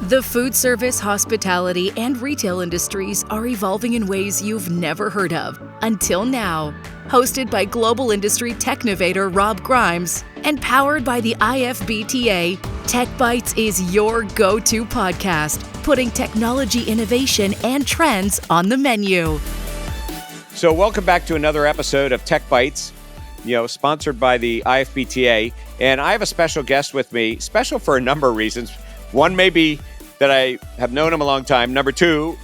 The food service, hospitality, and retail industries are evolving in ways you've never heard of until now. Hosted by global industry technovator Rob Grimes and powered by the IFBTA, Tech Bites is your go-to podcast, putting technology innovation and trends on the menu. So welcome back to another episode of Tech Bites, sponsored by the IFBTA. And I have a special guest with me, special for a number of reasons. One may be that I have known him a long time. Number two,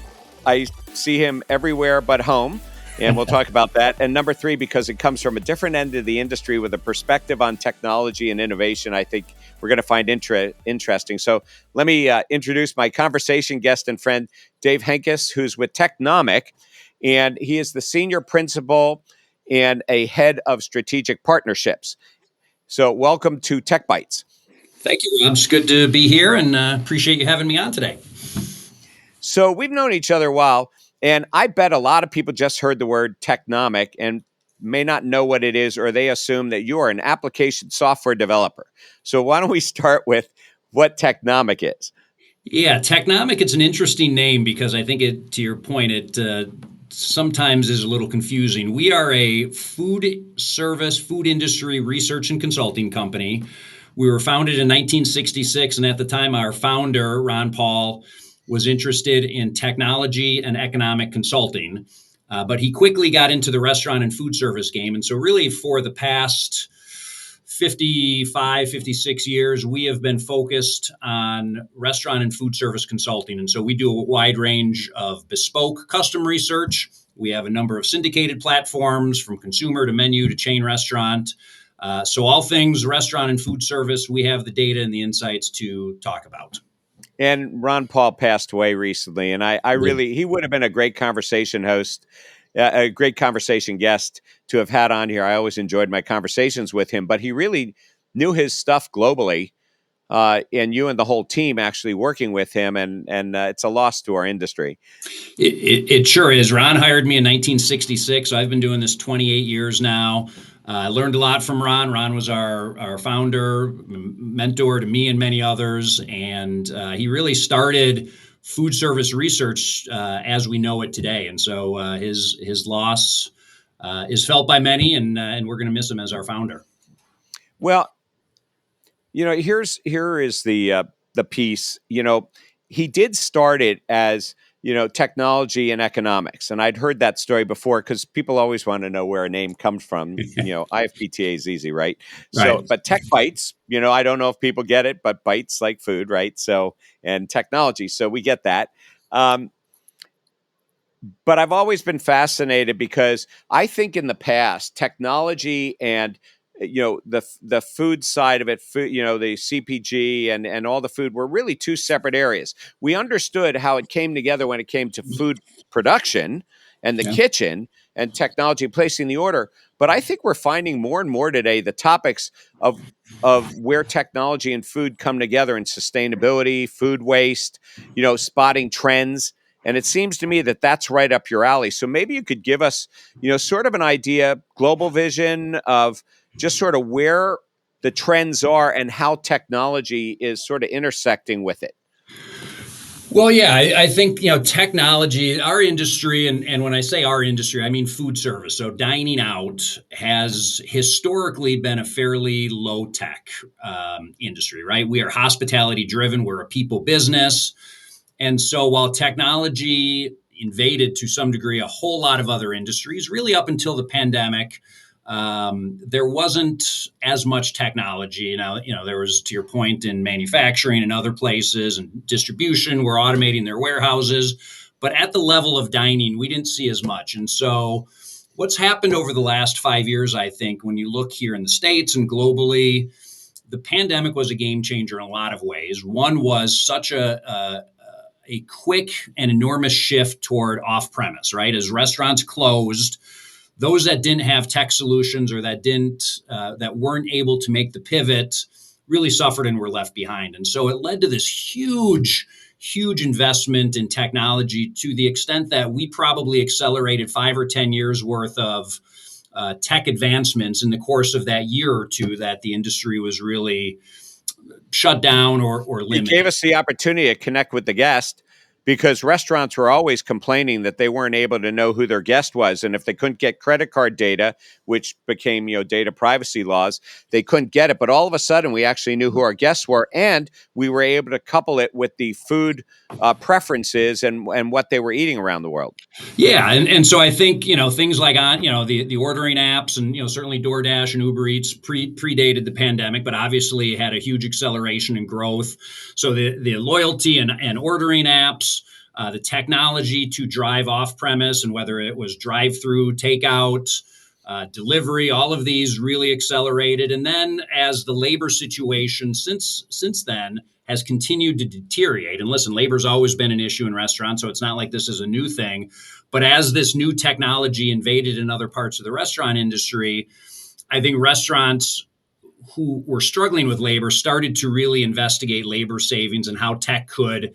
I see him everywhere but home, and we'll talk about that. And number three, because it comes from a different end of the industry with a perspective on technology and innovation, I think we're going to find interesting. So let me introduce my conversation guest and friend, Dave Henkes, who's with Technomic, and he is the senior principal and a head of strategic partnerships. So welcome to Tech Bites. Thank you, Rob. It's good to be here and appreciate you having me on today. So we've known each other a while, and I bet a lot of people just heard the word Technomic and may not know what it is, or they assume that you are an application software developer. So why don't we start with what Technomic is? Yeah, Technomic, it's an interesting name because I think to your point, it sometimes is a little confusing. We are a food industry research and consulting company. We were founded in 1966, and at the time, our founder, Ron Paul, was interested in technology and economic consulting, but he quickly got into the restaurant and food service game. And so really for the past 56 years, we have been focused on restaurant and food service consulting. And so we do a wide range of bespoke custom research. We have a number of syndicated platforms from consumer to menu to chain restaurant. So all things restaurant and food service, we have the data and the insights to talk about. And Ron Paul passed away recently, and he would have been a great conversation host, a great conversation guest to have had on here. I always enjoyed my conversations with him, but he really knew his stuff globally, and you and the whole team actually working with him, and it's a loss to our industry. It sure is. Ron hired me in 1966, so I've been doing this 28 years now. I learned a lot from Ron. Ron was our founder, mentor to me and many others, and he really started food service research as we know it today. And so his loss is felt by many, and we're going to miss him as our founder. Well, here is the piece. He did start it as technology and economics. And I'd heard that story before because people always want to know where a name comes from. IFBTA is easy, right? So, but Tech Bites, I don't know if people get it, but bites like food, right? So, and technology. So we get that. But I've always been fascinated because I think in the past, technology and the food side of it, the CPG and all the food were really two separate areas. We understood how it came together when it came to food production and the kitchen and technology placing the order. But I think we're finding more and more today the topics of where technology and food come together in sustainability, food waste, spotting trends. And it seems to me that that's right up your alley. So maybe you could give us, sort of an idea, global vision of just sort of where the trends are and how technology is sort of intersecting with it. Well, yeah, I think, technology, our industry, and when I say our industry, I mean food service. So dining out has historically been a fairly low tech industry, right? We are hospitality driven. We're a people business. And so while technology invaded to some degree a whole lot of other industries, really up until the pandemic, there wasn't as much technology. Now, there was, to your point, in manufacturing and other places and distribution, we're automating their warehouses. But at the level of dining, we didn't see as much. And so what's happened over the last 5 years, I think, when you look here in the States and globally, the pandemic was a game changer in a lot of ways. One was such a quick and enormous shift toward off-premise, right? As restaurants closed, those that didn't have tech solutions or that weren't able to make the pivot really suffered and were left behind. And so it led to this huge investment in technology to the extent that we probably accelerated 5 or 10 years worth of tech advancements in the course of that year or two that the industry was really shut down or It eliminate. gave us the opportunity to connect with the guest, because restaurants were always complaining that they weren't able to know who their guest was. And if they couldn't get credit card data, which became, data privacy laws, they couldn't get it. But all of a sudden, we actually knew who our guests were, and we were able to couple it with the food preferences and what they were eating around the world. Yeah, and so I think things like the ordering apps and certainly DoorDash and Uber Eats predated the pandemic, but obviously had a huge acceleration in growth. So the loyalty and ordering apps, the technology to drive off premise, and whether it was drive through, takeout, delivery, all of these really accelerated. And then as the labor situation since then has continued to deteriorate, and listen, labor's always been an issue in restaurants, so it's not like this is a new thing. But as this new technology invaded in other parts of the restaurant industry, I think restaurants who were struggling with labor started to really investigate labor savings and how tech could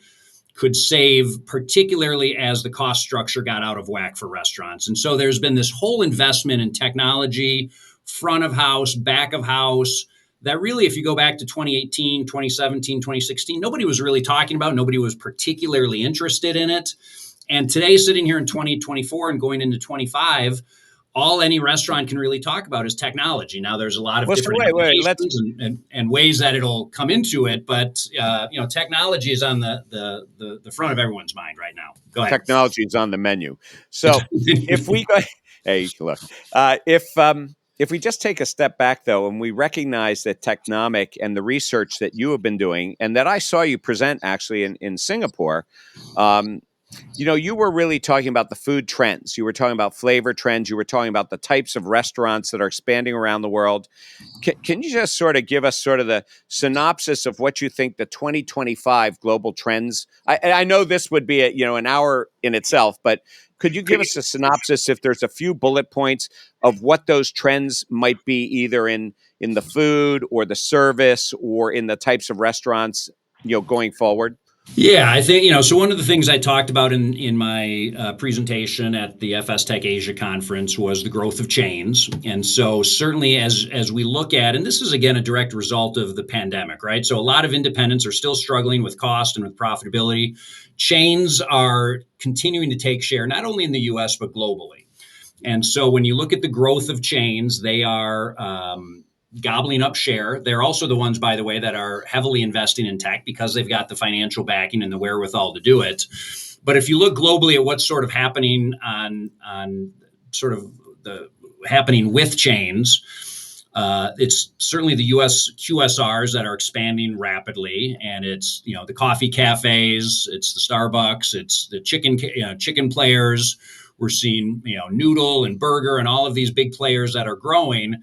save, particularly as the cost structure got out of whack for restaurants. And so there's been this whole investment in technology, front of house, back of house, that really, if you go back to 2018, 2017, 2016, nobody was really talking about, nobody was particularly interested in it. And today, sitting here in 2024 and going into 25, all any restaurant can really talk about is technology. Now, there's a lot of different applications and ways that it'll come into it, but technology is on the front of everyone's mind right now. Go ahead. Technology is on the menu. So if we go, hey, look, if we just take a step back, though, and we recognize that Technomic and the research that you have been doing, and that I saw you present actually in Singapore, you were really talking about the food trends. You were talking about flavor trends. You were talking about the types of restaurants that are expanding around the world. Can you just sort of give us sort of the synopsis of what you think the 2025 global trends? I know this would be an hour in itself, but could you give us a synopsis, if there's a few bullet points of what those trends might be, either in the food or the service or in the types of restaurants, going forward? Yeah, I think, so one of the things I talked about in my presentation at the FS Tech Asia conference was the growth of chains. And so certainly as we look at, and this is again a direct result of the pandemic, right? So a lot of independents are still struggling with cost and with profitability. Chains are continuing to take share, not only in the US, but globally. And so when you look at the growth of chains, they are gobbling up share. They're also the ones, by the way, that are heavily investing in tech because they've got the financial backing and the wherewithal to do it. But if you look globally at what's sort of happening on sort of the happening with chains, it's certainly the US QSRs that are expanding rapidly, and it's the coffee cafes, it's the Starbucks, it's the chicken players. We're seeing noodle and burger and all of these big players that are growing.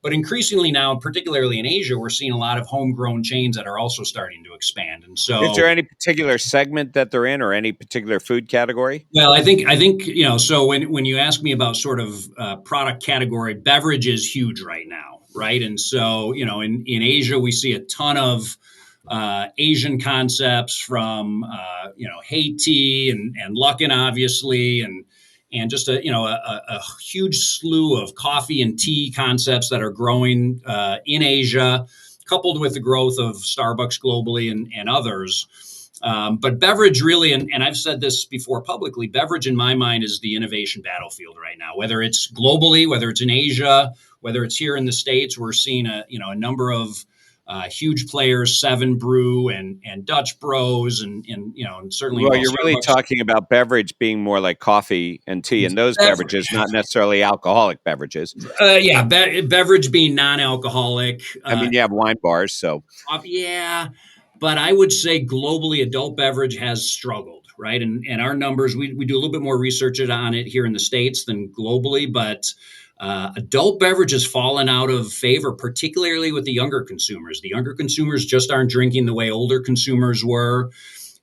But increasingly now, particularly in Asia, we're seeing a lot of homegrown chains that are also starting to expand. And so, is there any particular segment that they're in, or any particular food category? Well, I think So when you ask me about sort of product category, beverage is huge right now, right? And so in Asia, we see a ton of Asian concepts from Haiti and Luckin, obviously, and just a huge slew of coffee and tea concepts that are growing in Asia, coupled with the growth of Starbucks globally and others. But beverage really, and I've said this before publicly, beverage in my mind is the innovation battlefield right now. Whether it's globally, whether it's in Asia, whether it's here in the States, we're seeing a number of huge players, Seven Brew and Dutch Bros, and certainly. Well, you're really talking about beverage being more like coffee and tea, and those beverages, not necessarily alcoholic beverages. Beverage being non-alcoholic. I mean, you have wine bars, so yeah. But I would say globally, adult beverage has struggled, right? And our numbers, we do a little bit more research on it here in the States than globally, but adult beverage has fallen out of favor, particularly with the younger consumers. The younger consumers just aren't drinking the way older consumers were.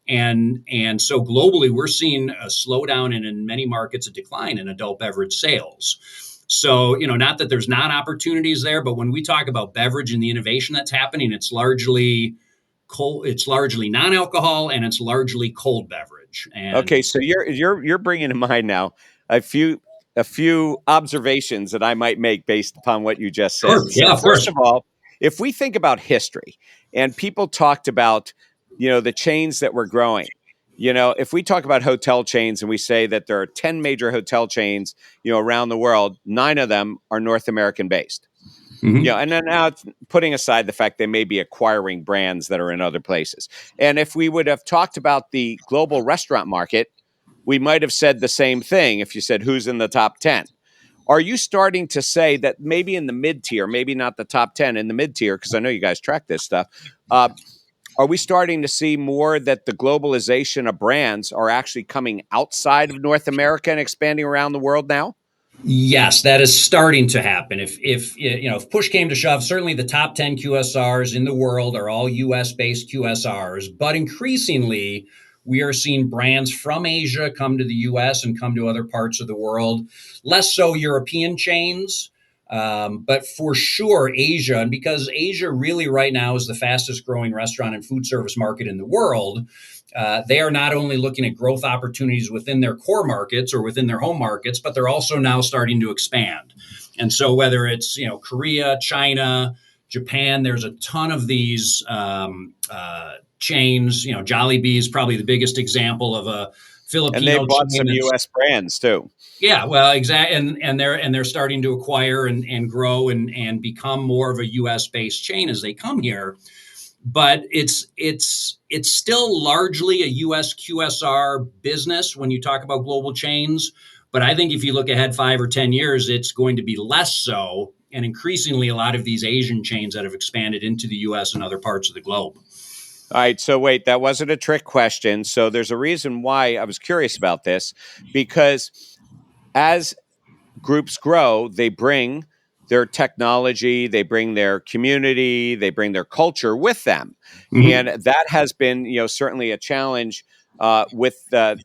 And so globally, we're seeing a slowdown and in many markets, a decline in adult beverage sales. So, not that there's not opportunities there, but when we talk about beverage and the innovation that's happening, it's largely non-alcohol, and it's largely cold beverage. And okay, so you're bringing to mind now a few observations that I might make based upon what you just said. Sure. Yeah, so first of all, if we think about history and people talked about, the chains that were growing, if we talk about hotel chains and we say that there are 10 major hotel chains, around the world, 9 of them are North American based. Mm-hmm. And then now it's putting aside the fact they may be acquiring brands that are in other places. And if we would have talked about the global restaurant market, we might have said the same thing if you said who's in the top 10. Are you starting to say that maybe in the mid tier, maybe not the top 10, in the mid tier, because I know you guys track this stuff, are we starting to see more that the globalization of brands are actually coming outside of North America and expanding around the world now? Yes, that is starting to happen. If push came to shove, certainly the top 10 QSRs in the world are all US based QSRs, but increasingly we are seeing brands from Asia come to the US and come to other parts of the world, less so European chains. But for sure, Asia, and because Asia really right now is the fastest growing restaurant and food service market in the world, they are not only looking at growth opportunities within their core markets or within their home markets, but they're also now starting to expand. And so whether it's Korea, China, Japan, there's a ton of these chains. Jollibee is probably the biggest example of a And they Filipino bought chain some that's U.S. brands too. yeah, well, exactly, and they're starting to acquire and grow and become more of a U.S. based chain as they come here. But it's still largely a U.S. QSR business when you talk about global chains. But I think if you look ahead 5 or 10 years, it's going to be less so, and increasingly a lot of these Asian chains that have expanded into the U.S. and other parts of the globe. All right. So wait, that wasn't a trick question. So there's a reason why I was curious about this, because as groups grow, they bring their technology, they bring their community, they bring their culture with them. And Mm-hmm. that has been, certainly a challenge with the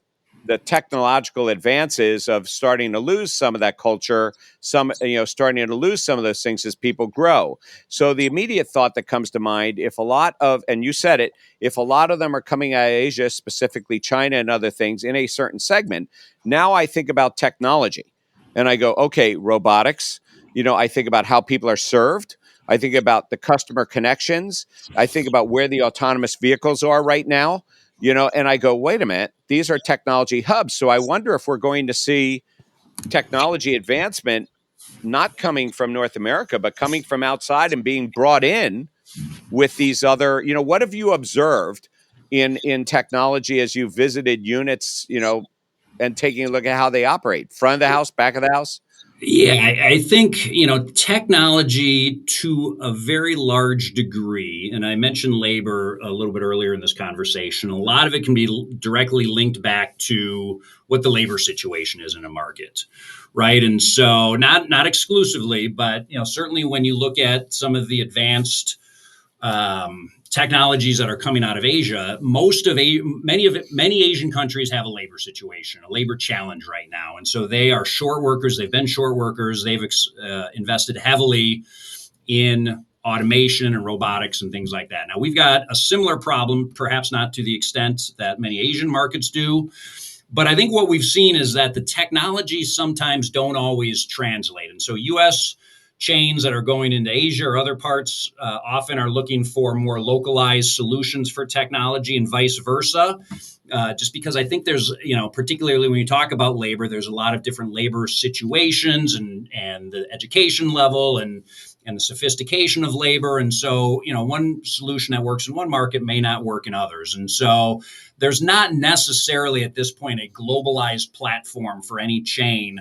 technological advances of starting to lose some of that culture, starting to lose some of those things as people grow. So the immediate thought that comes to mind, if a lot of, and you said it, if a lot of them are coming out of Asia, specifically China and other things in a certain segment, now I think about technology. And I go, okay, robotics. I think about how people are served. I think about the customer connections. I think about where the autonomous vehicles are right now, and I go, wait a minute, these are technology hubs. So I wonder if we're going to see technology advancement not coming from North America, but coming from outside and being brought in with these other, what have you observed in technology as you visited units, and taking a look at how they operate, front of the house, back of the house? Yeah, I think, technology to a very large degree, and I mentioned labor a little bit earlier in this conversation, a lot of it can be directly linked back to what the labor situation is in a market, right? And so not exclusively, but, certainly when you look at some of the advanced technologies that are coming out of Asia, many Asian countries have a labor situation, a labor challenge right now, and so they are short workers. They've been short workers. They've invested heavily in automation and robotics and things like that. Now we've got a similar problem, perhaps not to the extent that many Asian markets do. But I think what we've seen is that the technologies sometimes don't always translate. And so U.S. chains that are going into Asia or other parts often are looking for more localized solutions for technology and vice versa. Just because I think there's, particularly when you talk about labor, there's a lot of different labor situations and the education level and the sophistication of labor. And so, one solution that works in one market may not work in others. And so there's not necessarily at this point a globalized platform for any chain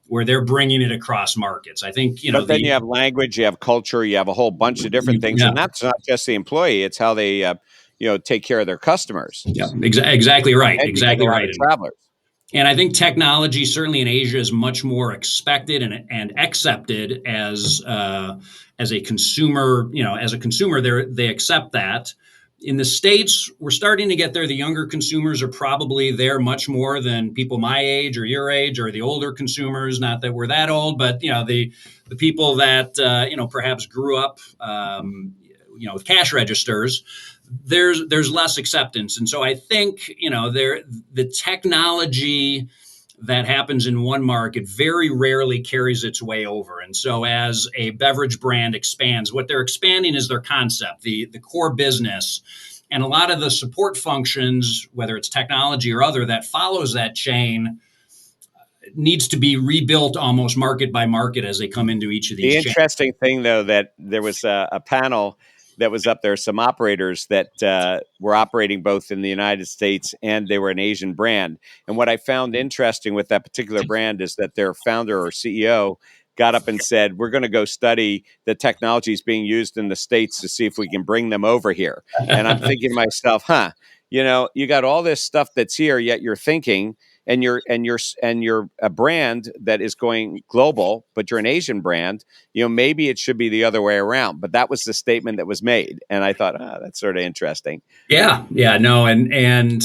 where they're bringing it across markets. I think, But then you have language, you have culture, you have a whole bunch of different things. yeah, And that's not just the employee, it's how they, take care of their customers. yeah, exactly right. And you get a Exactly lot right. of travelers. And I think technology, certainly in Asia, is much more expected and accepted as a consumer. As a consumer, they accept that. In the States, we're starting to get there. The younger consumers are probably there much more than people my age or your age or the older consumers. Not that we're that old, but the people that perhaps grew up with cash registers. There's less acceptance, and so I think the technology that happens in one market very rarely carries its way over. And so as a beverage brand expands, what they're expanding is their concept, the core business. And a lot of the support functions, whether it's technology or other, that follows that chain needs to be rebuilt almost market by market as they come into each of these The chains. interesting thing, though, that there was a panel that was up there, some operators that were operating both in the United States and they were an Asian brand. And what I found interesting with that particular brand is that their founder or CEO got up and said, we're going to go study the technologies being used in the States to see if we can bring them over here. And I'm thinking to myself, you got all this stuff that's here, yet you're thinking, and you're a brand that is going global, but you're an Asian brand, maybe it should be the other way around. But that was the statement that was made. And I thought, that's sort of interesting. Yeah, no. And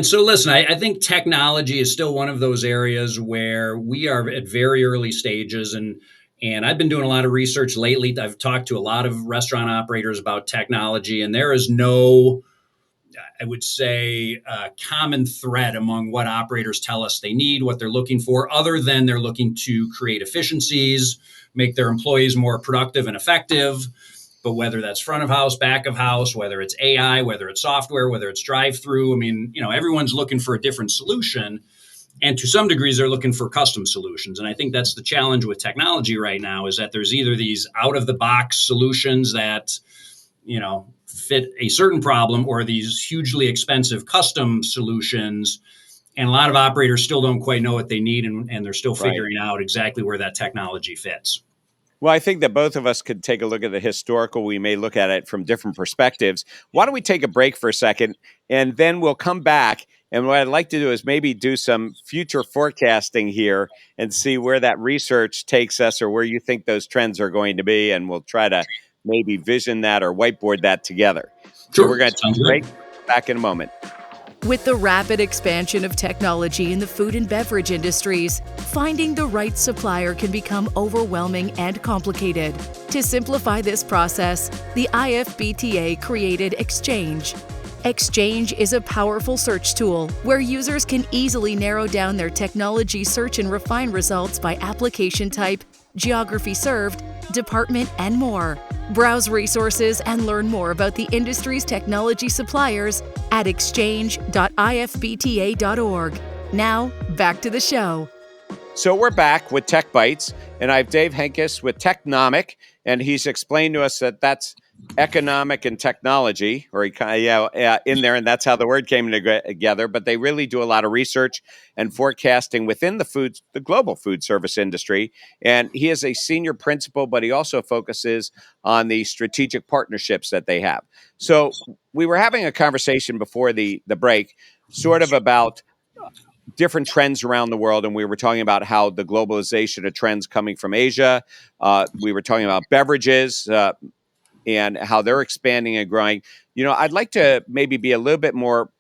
so listen, I think technology is still one of those areas where we are at very early stages. And I've been doing a lot of research lately. I've talked to a lot of restaurant operators about technology, and there is no, I would say, common thread among what operators tell us they need, what they're looking for, other than they're looking to create efficiencies, make their employees more productive and effective. But whether that's front of house, back of house, whether it's AI, whether it's software, whether it's drive-through, I mean, everyone's looking for a different solution. And to some degrees, they're looking for custom solutions. And I think that's the challenge with technology right now, is that there's either these out-of-the-box solutions that, fit a certain problem, or these hugely expensive custom solutions. And a lot of operators still don't quite know what they need, and they're still figuring out exactly where that technology fits. Well, I think that both of us could take a look at the historical. We may look at it from different perspectives. Why don't we take a break for a second, and then we'll come back. And what I'd like to do is maybe do some future forecasting here and see where that research takes us, or where you think those trends are going to be. And we'll try to maybe vision that or whiteboard that together. Sure. So we're going to take a break. Back in a moment. With the rapid expansion of technology in the food and beverage industries, finding the right supplier can become overwhelming and complicated. To simplify this process, the IFBTA created Exchange. Exchange is a powerful search tool where users can easily narrow down their technology search and refine results by application type, geography served, department, and more. Browse resources and learn more about the industry's technology suppliers at exchange.ifbta.org. Now, back to the show. So we're back with Tech Bites, and I have Dave Henkes with Technomic, and he's explained to us that that's economic and technology, or in there, and that's how the word came together. But they really do a lot of research and forecasting within the global food service industry. And he is a senior principal, but he also focuses on the strategic partnerships that they have. So we were having a conversation before the break, sort of about different trends around the world, and we were talking about how the globalization of trends coming from Asia. We were talking about beverages. And how they're expanding and growing. I'd like to maybe be a little bit more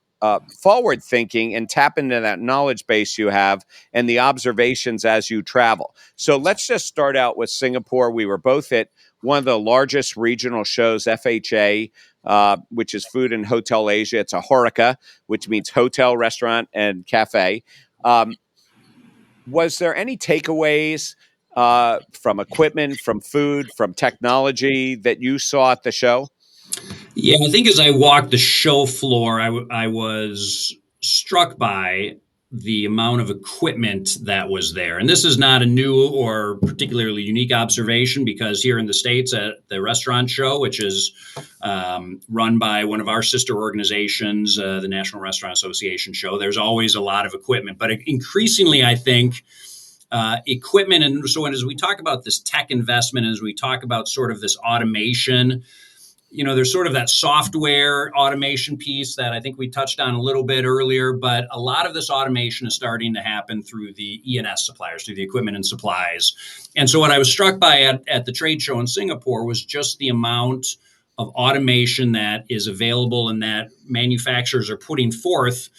forward thinking and tap into that knowledge base you have and the observations as you travel. So let's just start out with Singapore. We were both at one of the largest regional shows, FHA, which is Food and Hotel Asia. It's a HoReCa, which means hotel, restaurant, and cafe. Was there any takeaways from equipment, from food, from technology that you saw at the show? Yeah, I think as I walked the show floor, I was struck by the amount of equipment that was there. And this is not a new or particularly unique observation, because here in the States at the restaurant show, which is run by one of our sister organizations, the National Restaurant Association show, there's always a lot of equipment. But increasingly, I think, equipment. And so as we talk about this tech investment, as we talk about sort of this automation, there's sort of that software automation piece that I think we touched on a little bit earlier, but a lot of this automation is starting to happen through the E&S suppliers, through the equipment and supplies. And so what I was struck by at the trade show in Singapore was just the amount of automation that is available and that manufacturers are putting forth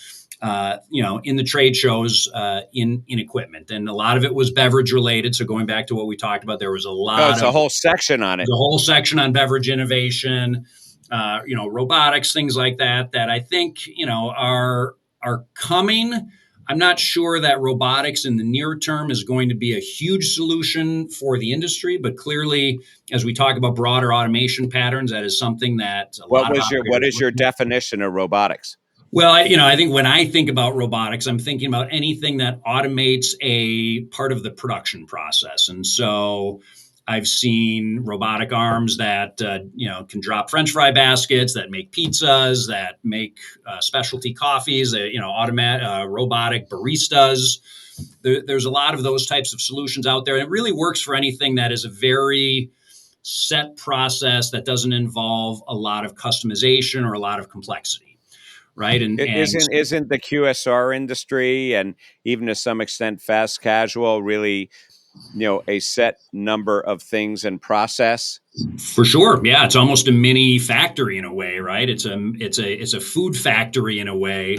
in the trade shows, in equipment. And a lot of it was beverage related. So going back to what we talked about, there was a lot of a whole section on it. The whole section on beverage innovation, robotics, things like that I think, are coming. I'm not sure that robotics in the near term is going to be a huge solution for the industry, but clearly, as we talk about broader automation patterns, that is something that a lot of What operators is your looking at. definition of robotics? Well, I think when I think about robotics, I'm thinking about anything that automates a part of the production process. And so I've seen robotic arms that can drop French fry baskets, that make pizzas, that make specialty coffees. Automatic robotic baristas. There's a lot of those types of solutions out there, and it really works for anything that is a very set process that doesn't involve a lot of customization or a lot of complexity. Right. And Isn't the QSR industry and even to some extent fast casual really, a set number of things in process? for sure. Yeah. It's almost a mini factory in a way, right? It's a food factory in a way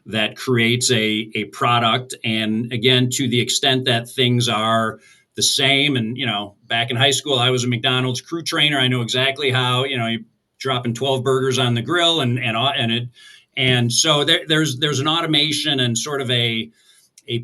that creates a product. And again, to the extent that things are the same. And, back in high school, I was a McDonald's crew trainer. I know exactly how, you're dropping 12 burgers on the grill and so there's an automation and sort of a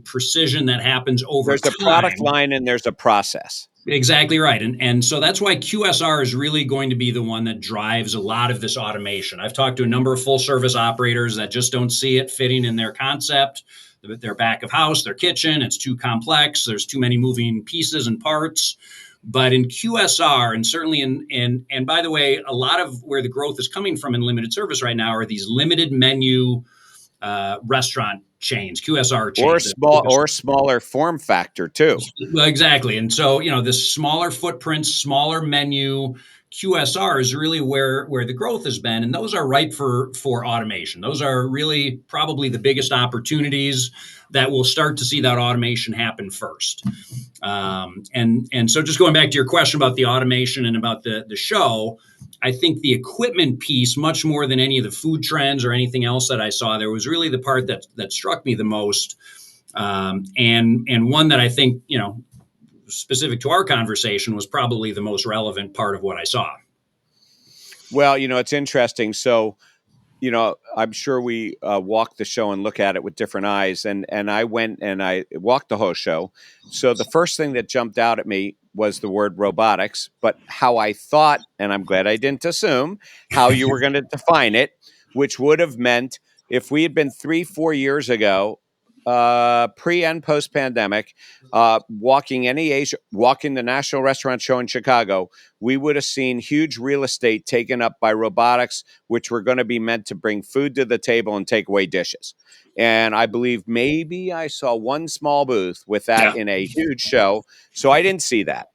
precision that happens over There's a product time. line and there's a process. Exactly right. And so that's why QSR is really going to be the one that drives a lot of this automation. I've talked to a number of full service operators that just don't see it fitting in their concept, their back of house, their kitchen. It's too complex. There's too many moving pieces and parts. But in QSR, and certainly and by the way, a lot of where the growth is coming from in limited service right now are these limited menu restaurant chains, QSR chains, or smaller form factor too. Well, exactly. And so, this smaller footprint, smaller menu, QSR is really where the growth has been. And those are ripe for automation. Those are really probably the biggest opportunities that we'll start to see that automation happen first. And so just going back to your question about the automation and about the show, I think the equipment piece, much more than any of the food trends or anything else that I saw, there was really the part that struck me the most. And one that I think, specific to our conversation was probably the most relevant part of what I saw. Well, it's interesting. So, I'm sure we walk the show and look at it with different eyes. And I went and I walked the whole show. So the first thing that jumped out at me was the word robotics, but how I thought, and I'm glad I didn't assume, how you were going to define it, which would have meant if we had been 3-4 years ago, pre and post pandemic, walking the National Restaurant Show in Chicago, we would have seen huge real estate taken up by robotics, which were going to be meant to bring food to the table and take away dishes. And I believe maybe I saw one small booth with that in a huge show. So I didn't see that.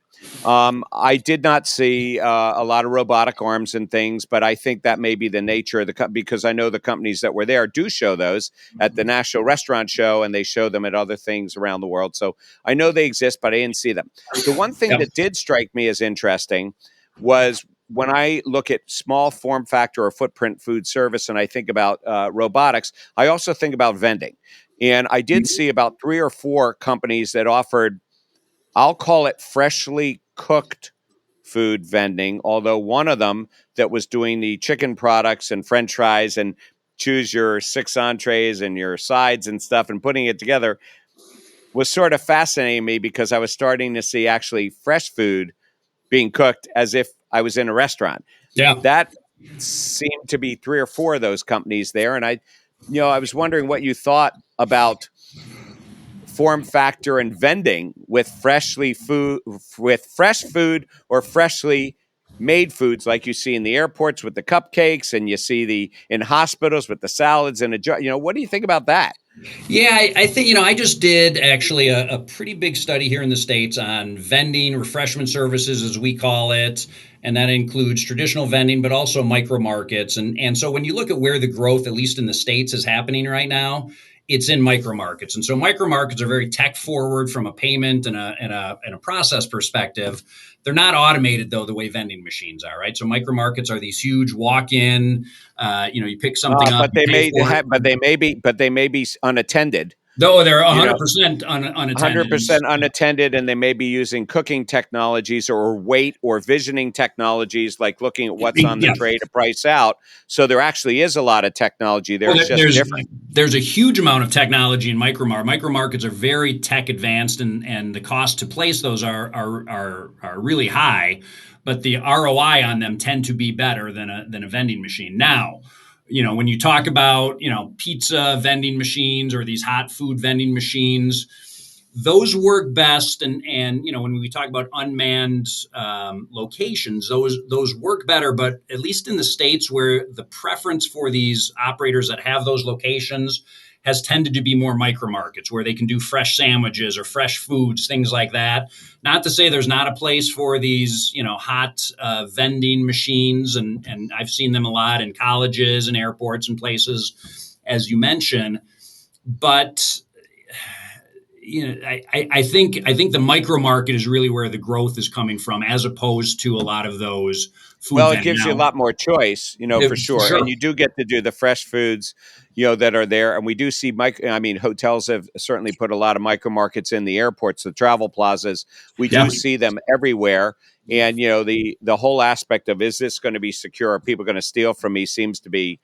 I did not see a lot of robotic arms and things, but I think that may be the nature of because I know the companies that were there do show those at the National Restaurant Show, and they show them at other things around the world. So I know they exist, but I didn't see them. The one thing that did strike me as interesting was when I look at small form factor or footprint food service, and I think about robotics, I also think about vending. And I did see about 3 or 4 companies that offered, I'll call it freshly cooked food vending, although one of them that was doing the chicken products and French fries and choose your 6 entrees and your sides and stuff and putting it together was sort of fascinating me because I was starting to see actually fresh food being cooked as if I was in a restaurant. Yeah. That seemed to be 3 or 4 of those companies there. And I was wondering what you thought about form factor and vending with fresh food or freshly made foods like you see in the airports with the cupcakes and you see in hospitals with the salads in a jar. What do you think about that? Yeah, I think, I just did actually a pretty big study here in the States on vending, refreshment services, as we call it. And that includes traditional vending, but also micro markets. And so when you look at where the growth, at least in the States, is happening right now, it's in micro markets. And so micro markets are very tech forward from a payment and a process perspective. They're not automated, though, the way vending machines are, right? So micro markets are these huge walk-in, you pick something up. But they may be unattended. Though they're You know, 100% unattended. 100% unattended, and they may be using cooking technologies or weight or visioning technologies, like looking at what's on the Yeah. tray to price out. So there actually is a lot of technology there. Well, It's just different. there's a huge amount of technology in micro markets are very tech advanced, and the cost to place those are really high, but the ROI on them tend to be better than a vending machine. Now, when you talk about pizza vending machines or these hot food vending machines, those work best, and when we talk about unmanned locations, those work better. But at least in the states where the preference for these operators that have those locations has tended to be more micro markets where they can do fresh sandwiches or fresh foods, things like that. Not to say there's not a place for these hot vending machines, and I've seen them a lot in colleges and airports and places, as you mentioned. But I think the micro market is really where the growth is coming from, as opposed to a lot of those food Well, it vending. gives you a Now, lot more choice, for for sure. And sure, you do get to do the fresh foods, that are there. And we do see hotels have certainly put a lot of micro markets in the airports, the travel plazas. We yeah, do see them everywhere. And the whole aspect of, is this going to be secure? Are people going to steal from me? Seems to be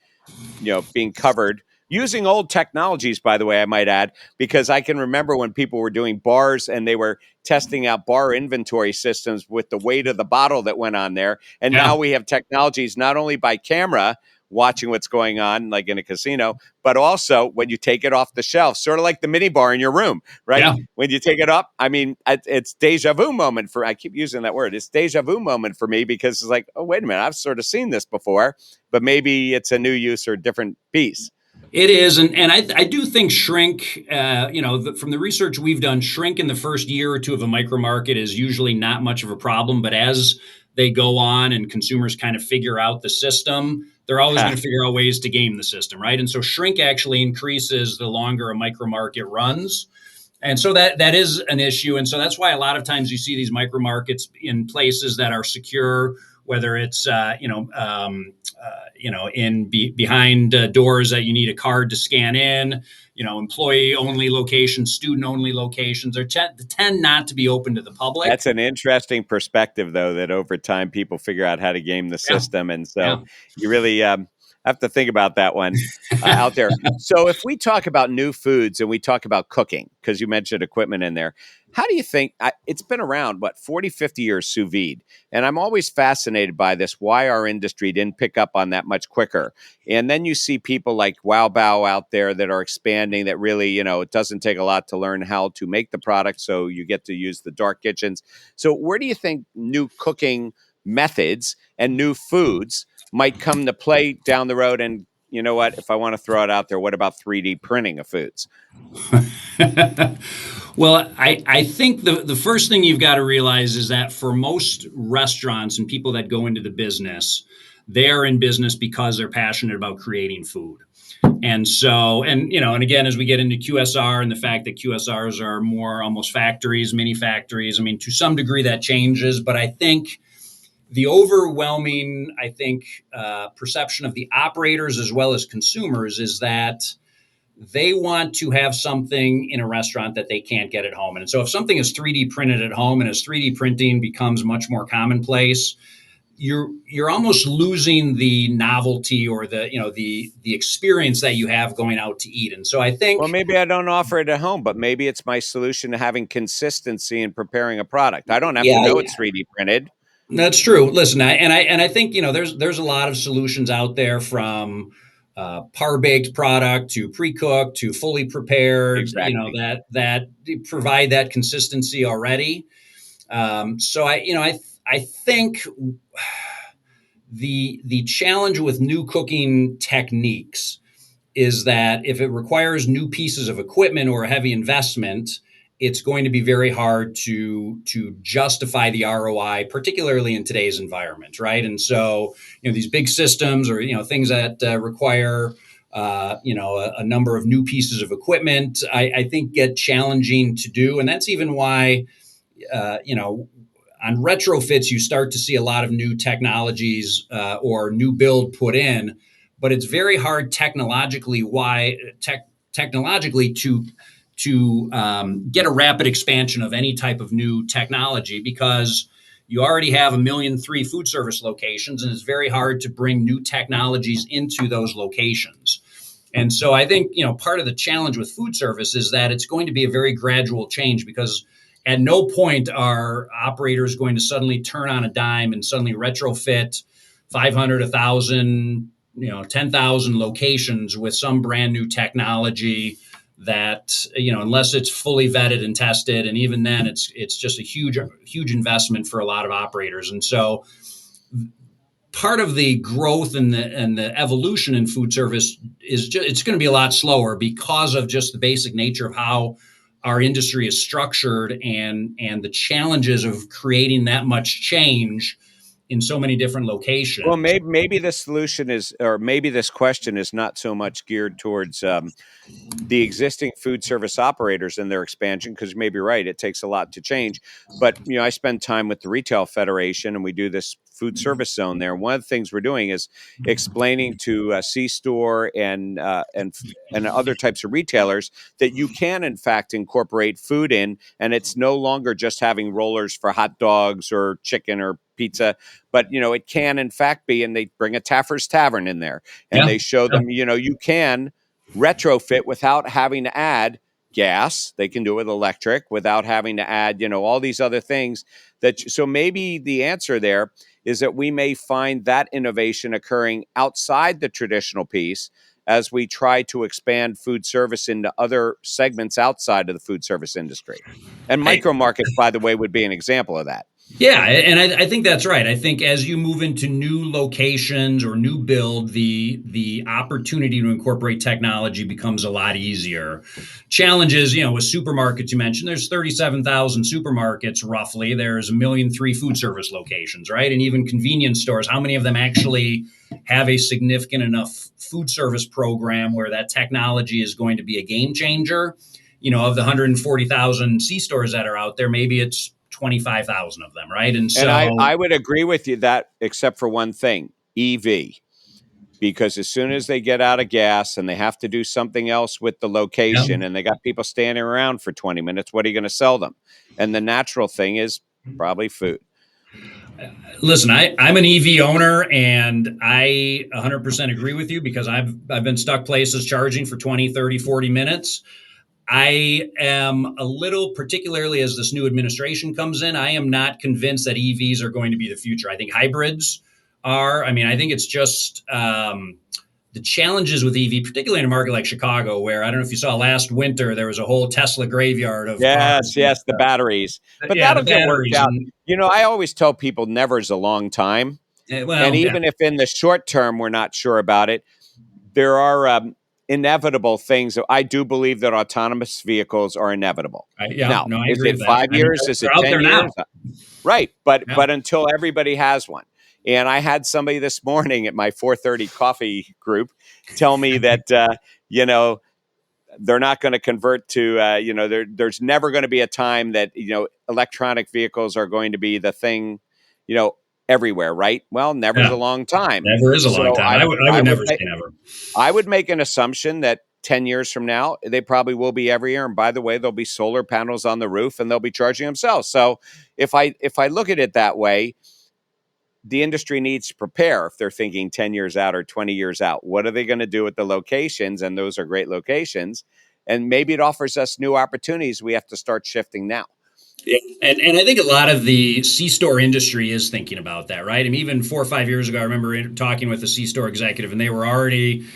being covered using old technologies, by the way, I might add, because I can remember when people were doing bars and they were testing out bar inventory systems with the weight of the bottle that went on there. And yeah, now we have technologies not only by camera watching what's going on, like in a casino, but also when you take it off the shelf, sort of like the mini bar in your room, right? yeah. When you take it up, it's deja vu moment I keep using that word. It's deja vu moment for me, because it's like, oh, wait a minute, I've sort of seen this before, but maybe it's a new use or different piece. It is, and I do think shrink. From the research we've done, shrink in the first year or two of a micro market is usually not much of a problem. But as they go on and consumers kind of figure out the system, they're always going to figure out ways to game the system, right? And so shrink actually increases the longer a micro market runs. And so that is an issue. And so that's why a lot of times you see these micro markets in places that are secure, whether it's behind doors that you need a card to scan in, employee only locations, student only locations, or tend not to be open to the public. That's an interesting perspective, though, that over time people figure out how to game the Yeah, system. And yeah. so you really have to think about that one out there. So if we talk about new foods and we talk about cooking, because you mentioned equipment in there, how do you think it's been around, 40, 50 years, sous vide? And I'm always fascinated by this, why our industry didn't pick up on that much quicker. And then you see people like Wow Bao out there that are expanding, that really, it doesn't take a lot to learn how to make the product. So you get to use the dark kitchens. So where do you think new cooking methods and new foods might come to play down the road? And you know what, if I want to throw it out there, what about 3D printing of foods? Well, I think the first thing you've got to realize is that for most restaurants and people that go into the business, they are in business because they're passionate about creating food. And so, and again, as we get into QSR and the fact that QSRs are more almost factories, mini factories, to some degree that changes, but I think the overwhelming, perception of the operators as well as consumers is that they want to have something in a restaurant that they can't get at home. And so if something is 3D printed at home, and as 3D printing becomes much more commonplace, you're almost losing the novelty or the experience that you have going out to eat. And so I Well, think, maybe I don't offer it at home, but maybe it's my solution to having consistency in preparing a product. I don't have to yeah, know it's 3D printed. that's true. Listen, I think there's a lot of solutions out there, from par baked product to pre cooked to fully prepared. Exactly. That provide that consistency already. So I think the challenge with new cooking techniques is that if it requires new pieces of equipment or a heavy investment, it's going to be very hard to justify the ROI, particularly in today's environment, right? And so, these big systems, or things that require a number of new pieces of equipment, I think get challenging to do, and that's even why on retrofits you start to see a lot of new technologies or new build put in, but it's very hard technologically get a rapid expansion of any type of new technology, because you already have 1,000,003 food service locations, and it's very hard to bring new technologies into those locations. And so I think, part of the challenge with food service is that it's going to be a very gradual change, because at no point are operators going to suddenly turn on a dime and suddenly retrofit 500, 1,000, 10,000 locations with some brand new technology that, unless it's fully vetted and tested. And even then it's just a huge investment for a lot of operators. And so part of the growth and the evolution in food service is it's going to be a lot slower, because of just the basic nature of how our industry is structured, and the challenges of creating that much change in so many different locations. Well, maybe the solution is, or maybe this question is not so much geared towards the existing food service operators and their expansion, because you may be right, it takes a lot to change. But I spend time with the Retail Federation, and we do this food service zone there. One of the things we're doing is explaining to C-store and other types of retailers that you can in fact incorporate food in, and it's no longer just having rollers for hot dogs or chicken or pizza, but it can in fact be, and they bring a Taffer's Tavern in there, and they show them you can retrofit without having to add gas. They can do it with electric without having to add, all these other things. So maybe the answer there is that we may find that innovation occurring outside the traditional piece as we try to expand food service into other segments outside of the food service industry. And micro markets, by the way, would be an example of that. Yeah, and I think that's right. I think as you move into new locations or new build, the opportunity to incorporate technology becomes a lot easier. Challenges, with supermarkets, you mentioned there's 37,000 supermarkets roughly. There's 1,000,003 food service locations, right? And even convenience stores. How many of them actually have a significant enough food service program where that technology is going to be a game changer? Of the 140,000 C-stores that are out there, maybe it's 25,000 of them, right? And so I would agree with you that, except for one thing, EV. Because as soon as they get out of gas and they have to do something else with the location, and they got people standing around for 20 minutes, what are you going to sell them? And the natural thing is probably food. Listen, I'm an EV owner, and I 100% agree with you, because I've been stuck places charging for 20, 30, 40 minutes. I am a little, particularly as this new administration comes in, I am not convinced that EVs are going to be the future. I think hybrids are. I mean, I think it's just the challenges with EV, particularly in a market like Chicago, where I don't know if you saw last winter, there was a whole Tesla graveyard of Yes, the batteries. But that'll get worked out. I always tell people never's a long time. And even if in the short term we're not sure about it, there are inevitable things. I do believe that autonomous vehicles are inevitable. Now, is it 5 years? Is it 10 years? Right. But until everybody has one. And I had somebody this morning at my 4:30 coffee group tell me that, they're not going to convert to, there's never going to be a time that, electronic vehicles are going to be the thing, everywhere, right? Well, never's a long time. Never is a long time. I would never say never. I would make an assumption that 10 years from now, they probably will be every year. And by the way, there'll be solar panels on the roof and they'll be charging themselves. So if I look at it that way, the industry needs to prepare if they're thinking 10 years out or 20 years out. What are they going to do with the locations? And those are great locations. And maybe it offers us new opportunities. We have to start shifting now. Yeah. And I think a lot of the C-store industry is thinking about that, right? I mean, even 4 or 5 years ago, I remember talking with a C-store executive, and they were already,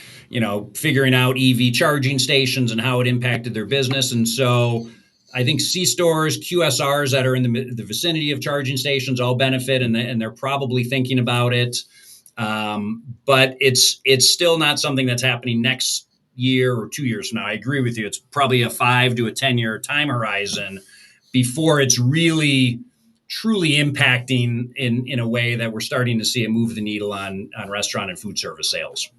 figuring out EV charging stations and how it impacted their business. And so I think C-stores, QSRs that are in the vicinity of charging stations all benefit, and they're probably thinking about it. But it's still not something that's happening next year or 2 years from now. I agree with you. It's probably a 5 to a 10-year time horizon before it's really truly impacting in a way that we're starting to see it move the needle on restaurant and food service sales.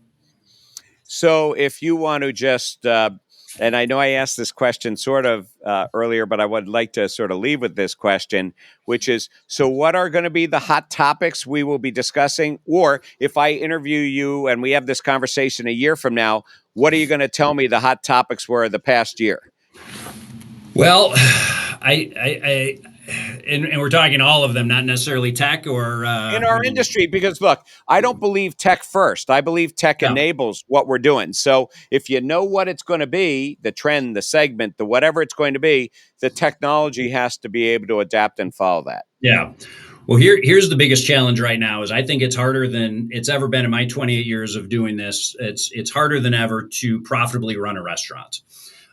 So if you want to just, and I know I asked this question sort of earlier, but I would like to sort of leave with this question, which is, so what are going to be the hot topics we will be discussing? Or if I interview you and we have this conversation a year from now, what are you going to tell me the hot topics were of the past year? Well, and we're talking all of them, not necessarily tech or In our industry, because look, I don't believe tech first. I believe tech yeah. enables what we're doing. So if you know what it's going to be, the trend, the segment, the whatever it's going to be, the technology has to be able to adapt and follow that. Yeah. Well, here's the biggest challenge right now is I think it's harder than it's ever been in my 28 years of doing this. It's harder than ever to profitably run a restaurant.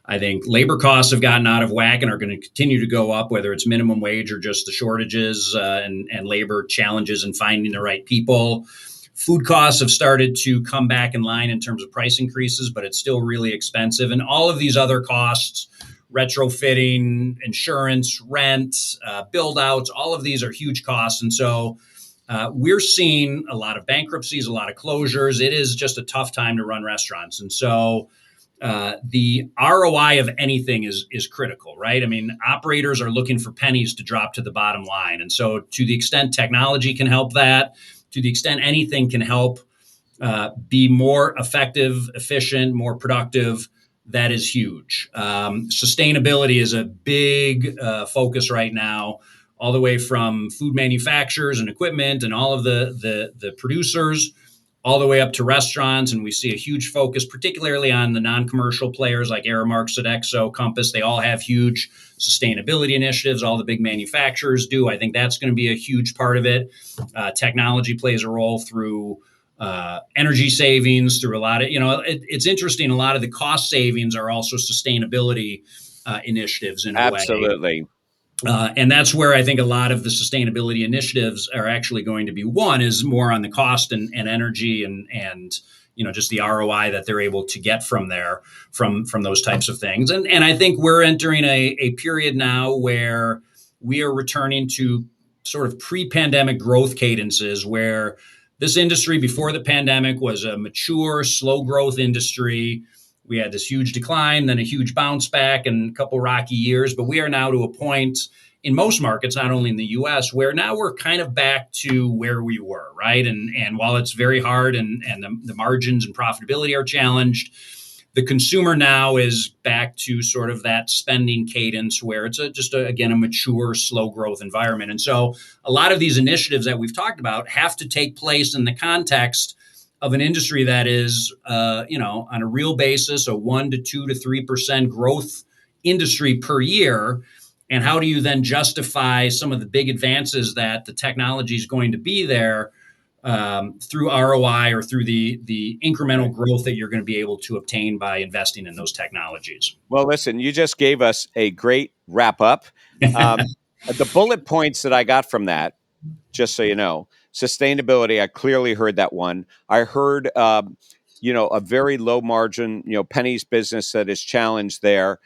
I think labor costs have gotten out of whack and are going to continue to go up, whether it's minimum wage or just the shortages and labor challenges and finding the right people. Food costs have started to come back in line in terms of price increases, but it's still really expensive. And all of these other costs, retrofitting, insurance, rent, build outs, all of these are huge costs. And so we're seeing a lot of bankruptcies, a lot of closures. It is just a tough time to run restaurants. And so the ROI of anything is critical, right? I mean, operators are looking for pennies to drop to the bottom line. And so to the extent technology can help that, to the extent anything can help be more effective, efficient, more productive, that is huge. Sustainability is a big focus right now, all the way from food manufacturers and equipment and all of the producers, all the way up to restaurants. And we see a huge focus, particularly on the non-commercial players like Aramark, Sodexo, Compass. They all have huge sustainability initiatives. All the big manufacturers do. I think that's going to be a huge part of it. Technology plays a role through energy savings, through a lot of, it's interesting. A lot of the cost savings are also sustainability initiatives in a way. Absolutely. And that's where I think a lot of the sustainability initiatives are actually going to be. One is more on the cost and energy and just the ROI that they're able to get from there, from those types of things. And I think we're entering a period now where we are returning to sort of pre-pandemic growth cadences, where this industry before the pandemic was a mature, slow growth industry. We had this huge decline, then a huge bounce back and a couple rocky years. But we are now to a point in most markets, not only in the US, where now we're kind of back to where we were, right? And while it's very hard and the margins and profitability are challenged, the consumer now is back to sort of that spending cadence where it's again, a mature, slow growth environment. And so a lot of these initiatives that we've talked about have to take place in the context of an industry that is, on a real basis, a 1 to 2 to 3% growth industry per year. And how do you then justify some of the big advances that the technology is going to be there through ROI or through the incremental growth that you're going to be able to obtain by investing in those technologies? Well, listen, you just gave us a great wrap up. The bullet points that I got from that, just so you know, sustainability, I clearly heard that one. I heard, a very low margin, pennies business that is challenged there.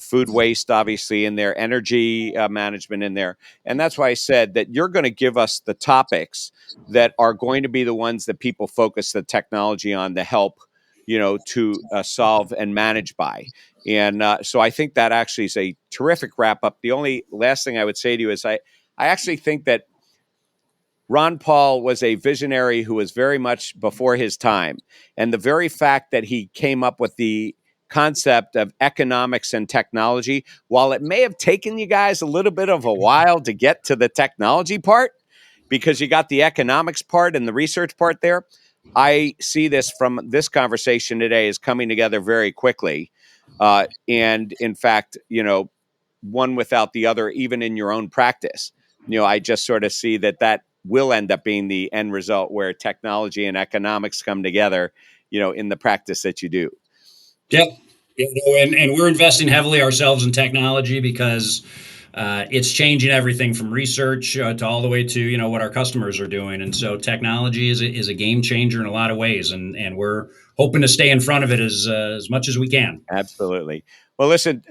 Food waste, obviously, in there, energy management in there. And that's why I said that you're going to give us the topics that are going to be the ones that people focus the technology on to help, to solve and manage by. And so I think that actually is a terrific wrap up. The only last thing I would say to you is I actually think that Ron Paul was a visionary who was very much before his time. And the very fact that he came up with the concept of economics and technology, while it may have taken you guys a little bit of a while to get to the technology part, because you got the economics part and the research part there, I see this from this conversation today as coming together very quickly. And in fact, one without the other, even in your own practice. I just sort of see that will end up being the end result where technology and economics come together, in the practice that you do. Yep. And we're investing heavily ourselves in technology because it's changing everything from research to all the way to, what our customers are doing. And so technology is a game changer in a lot of ways. And we're hoping to stay in front of it as much as we can. Absolutely. Well, listen,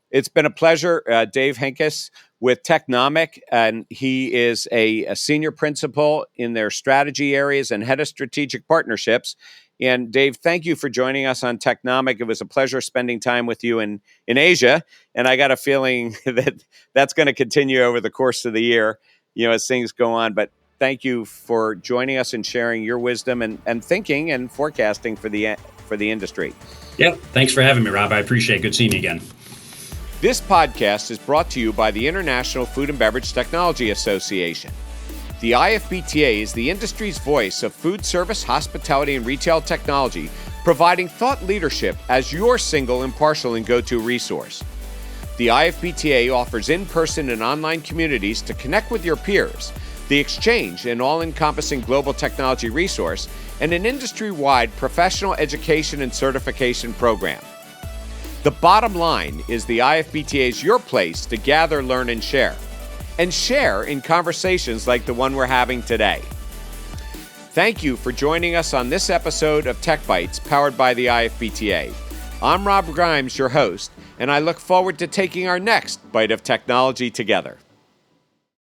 it's been a pleasure. Dave Henkes with Technomic, and he is a senior principal in their strategy areas and head of strategic partnerships. And Dave, thank you for joining us on Technomic. It was a pleasure spending time with you in Asia. And I got a feeling that that's going to continue over the course of the year, as things go on. But thank you for joining us and sharing your wisdom and thinking and forecasting for the industry. Yep. Thanks for having me, Rob. I appreciate it. Good seeing you again. This podcast is brought to you by the International Food and Beverage Technology Association. The IFBTA is the industry's voice of food service, hospitality, and retail technology, providing thought leadership as your single, impartial, and go-to resource. The IFBTA offers in-person and online communities to connect with your peers, the exchange, an all-encompassing global technology resource, and an industry-wide professional education and certification program. The bottom line is the IFBTA is your place to gather, learn, and share in conversations like the one we're having today. Thank you for joining us on this episode of Tech Bites, powered by the IFBTA. I'm Rob Grimes, your host, and I look forward to taking our next bite of technology together.